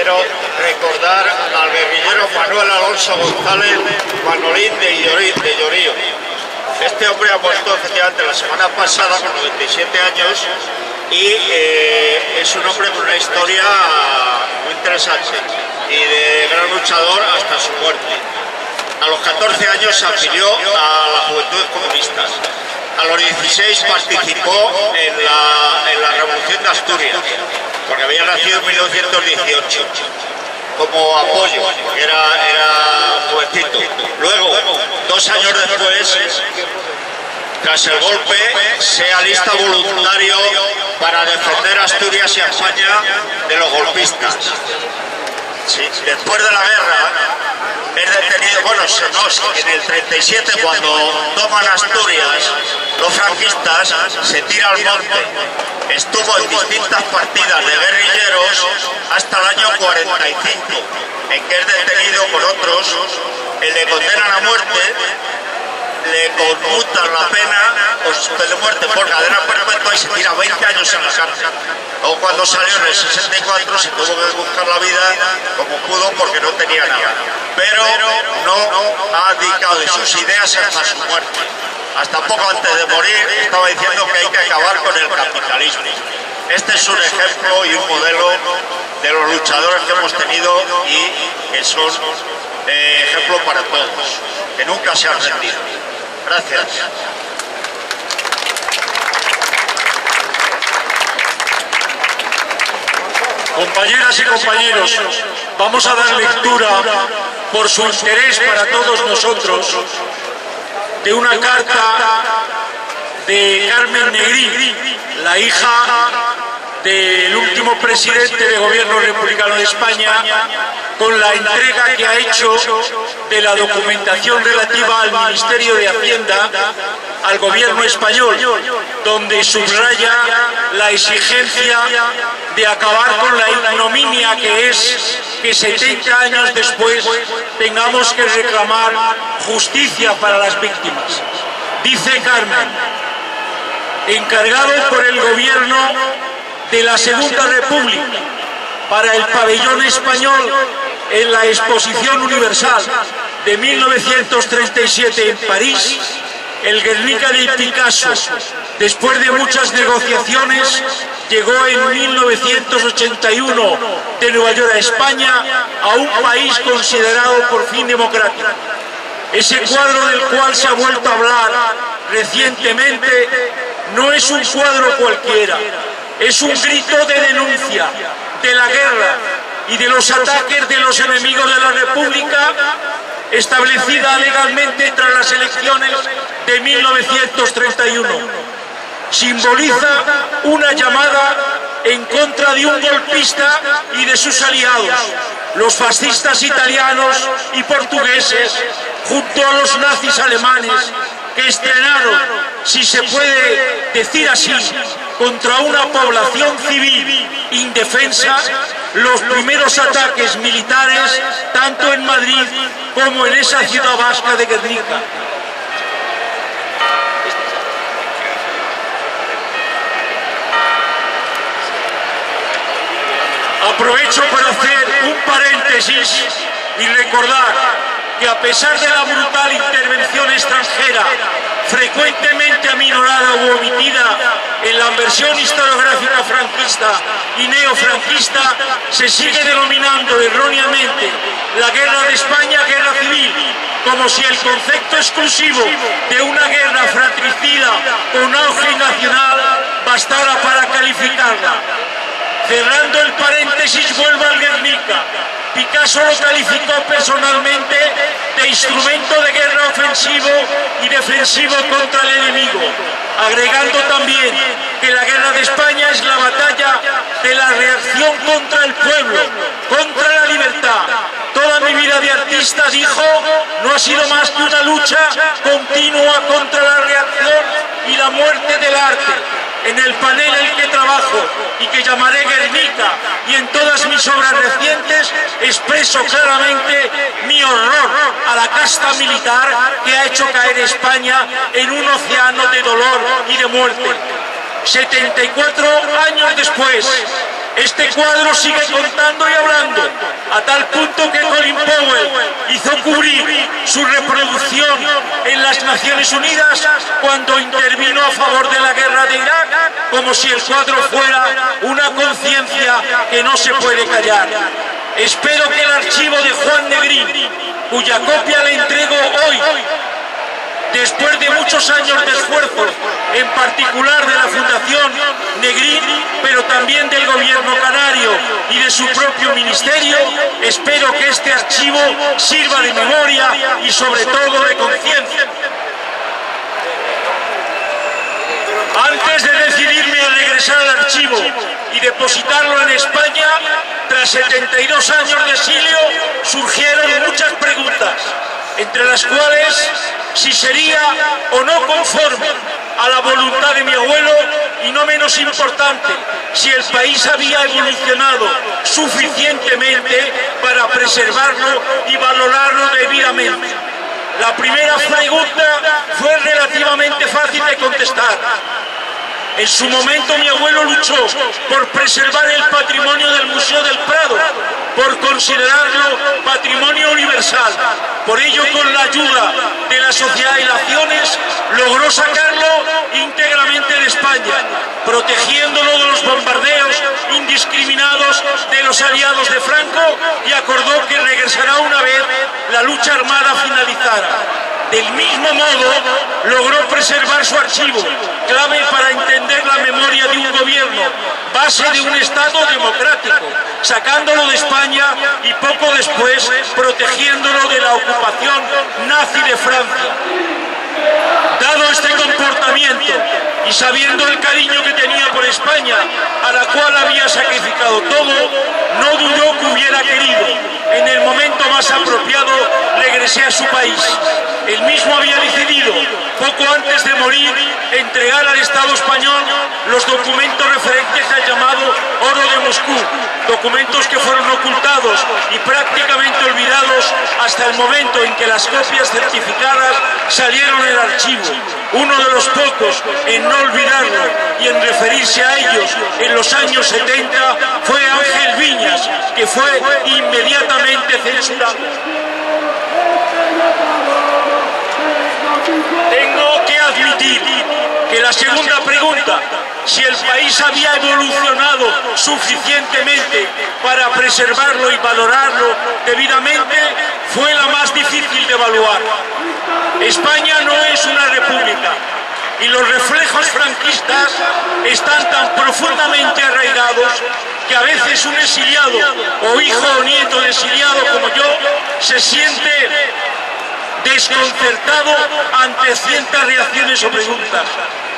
quiero recordar al guerrillero Manuel Alonso González Manolín de Llorío. Este hombre ha muerto efectivamente la semana pasada con 97 años y es un hombre con una historia muy interesante y de gran luchador hasta su muerte. A los 14 años se afilió a las Juventudes Comunistas. A los 16 participó en la Revolución de Asturias, porque había nacido en 1918, como apoyo, porque era jovencito. Luego, 2 años después, tras el golpe, se alista voluntario para defender Asturias y España de los golpistas. Sí, después de la guerra, es detenido, bueno, en el 37, cuando toman Asturias, los franquistas, se tira al monte. Estuvo en distintas partidas de guerrilleros hasta el año 45, en que es detenido con otros, le condenan a muerte, le conmutan la pena de muerte por cadena perpetua y se tira 20 años en la cárcel. Luego, cuando salió en el 64, se tuvo que buscar la vida como pudo porque no tenía nada. Pero no ha abdicado de sus ideas hasta su muerte. Hasta poco antes de morir estaba diciendo que hay que acabar con el capitalismo. Este es un ejemplo y un modelo de los luchadores que hemos tenido y que son ejemplo para todos, que nunca se han rendido. Gracias. Compañeras y compañeros, vamos a dar lectura, por su interés para todos nosotros, de una carta de Carmen Negrín, la hija del último presidente del gobierno republicano de España, con la entrega que ha hecho de la documentación relativa al Ministerio de Hacienda al gobierno español, donde subraya la exigencia de acabar con la ignominia que es que 70 años después tengamos que reclamar justicia para las víctimas. Dice Carmen: encargado por el gobierno de la Segunda República para el pabellón español en la Exposición Universal de 1937 en París, el Guernica de Picasso, después de muchas negociaciones, llegó en 1981 de Nueva York a España, a un país considerado por fin democrático. Ese cuadro del cual se ha vuelto a hablar recientemente no es un cuadro cualquiera, es un grito de denuncia de la guerra y de los ataques de los enemigos de la República establecida legalmente tras las elecciones de 1931. Simboliza una llamada en contra de un golpista y de sus aliados, los fascistas italianos y portugueses, junto a los nazis alemanes, que estrenaron, si se puede decir así, contra una población civil indefensa, los primeros ataques militares, tanto en Madrid como en esa ciudad vasca de Guernica. Aprovecho para hacer un paréntesis y recordar que, a pesar de la brutal intervención extranjera, frecuentemente aminorada u omitida en la versión historiográfica franquista y neofranquista, se sigue denominando erróneamente la guerra de España guerra civil, como si el concepto exclusivo de una guerra fratricida con auge nacional bastara para calificarla. Cerrando el paréntesis, vuelvo al Guernica. Picasso lo calificó personalmente de instrumento de guerra ofensivo y defensivo contra el enemigo, agregando también que la guerra de España es la batalla de la reacción contra el pueblo, contra la libertad. Toda mi vida de artista, dijo, no ha sido más que una lucha continua contra la reacción y la muerte del arte. En el panel en el que trabajo y que llamaré Guernica, y en todas mis obras recientes, expreso claramente mi horror a la casta militar que ha hecho caer España en un océano de dolor y de muerte. 74 años después, este cuadro sigue contando y hablando. a favor de la guerra de Irak, como si el cuadro fuera una conciencia que no se puede callar. Espero que el archivo de Juan Negrín, cuya copia le entrego hoy, después de muchos años de esfuerzo, en particular de la Fundación Negrín, pero también del Gobierno canario y de su propio ministerio, espero que este archivo sirva de memoria y sobre todo de conciencia. Antes de decidirme a regresar al archivo y depositarlo en España, tras 72 años de exilio, surgieron muchas preguntas, entre las cuales si sería o no conforme a la voluntad de mi abuelo, y no menos importante, si el país había evolucionado suficientemente para preservarlo y valorarlo debidamente. La primera pregunta fue relativamente fácil de contestar. En su momento mi abuelo luchó por preservar el patrimonio del Museo del Prado, por considerarlo patrimonio universal. Por ello, con la ayuda de la Sociedad de Naciones, logró sacarlo íntegramente de España, protegiéndolo de los bombardeos indiscriminados de los aliados de Franco, y acordó que regresará una vez la lucha armada finalizara. Del mismo modo, logró preservar su archivo, clave para entender la memoria de un gobierno, base de un Estado democrático, sacándolo de España y poco después protegiéndolo de la ocupación nazi de Francia. Dado este comportamiento y sabiendo el cariño que tenía por España, a la cual había sacrificado todo, no dudó que hubiera querido, en el momento más apropiado, regresar a su país. Él mismo había decidido, poco antes de morir, entregar al Estado español los documentos referentes al llamado Oro de Moscú, documentos que fueron ocultados y prácticamente olvidados hasta el momento en que las copias certificadas salieron en el archivo. Uno de los pocos en no olvidarlo y en referirse a ellos en los años 70 fue Ángel Viñas, que fue inmediatamente censurado. Tengo que admitir que la segunda pregunta, si el país había evolucionado suficientemente para preservarlo y valorarlo debidamente, fue la más difícil de evaluar. España no es una república y los reflejos franquistas están tan profundamente arraigados que a veces un exiliado o hijo o nieto de exiliado como yo se siente desconcertado ante ciertas reacciones o preguntas.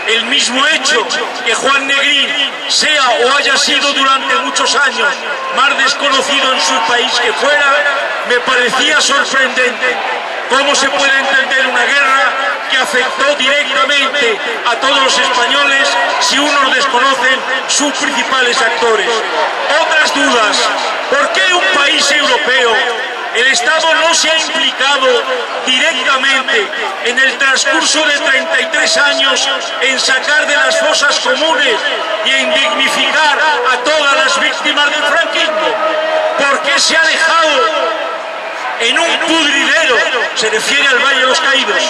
El mismo hecho que Juan Negrín sea o haya sido durante muchos años más desconocido en su país que fuera, me parecía sorprendente. ¿Cómo se puede entender una guerra que afectó directamente a todos los españoles si unos desconocen sus principales actores? Otras dudas. ¿Por qué un país europeo, el Estado, no se ha implicado directamente en el transcurso de 33 años en sacar de las fosas comunes y en dignificar a todas las víctimas del franquismo? ¿Por qué se ha dejado en un pudridero, se refiere al Valle de los Caídos,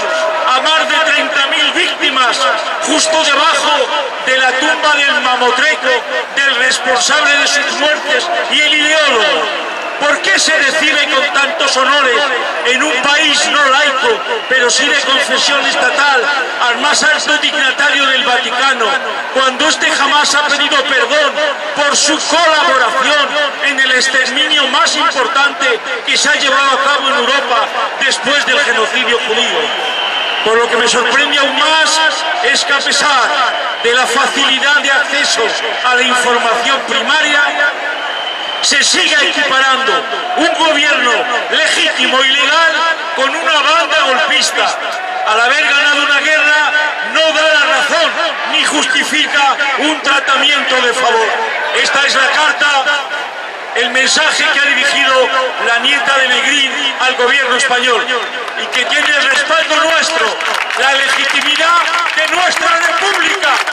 a más de 30.000 víctimas justo debajo de la tumba del mamotreco del responsable de sus muertes y el ideólogo? ¿Por qué se recibe con tantos honores en un país no laico, pero sí de confesión estatal, al más alto dignatario del Vaticano, cuando éste jamás ha pedido perdón por su colaboración en el exterminio más importante que se ha llevado a cabo en Europa después del genocidio judío? Por lo que me sorprende aún más es que, a pesar de la facilidad de acceso a la información primaria, se siga equiparando un gobierno legítimo y legal con una banda golpista. Al haber ganado una guerra, no da la razón ni justifica un tratamiento de favor. Esta es la carta, el mensaje que ha dirigido la nieta de Negrín al gobierno español y que tiene el respaldo nuestro, la legitimidad de nuestra república.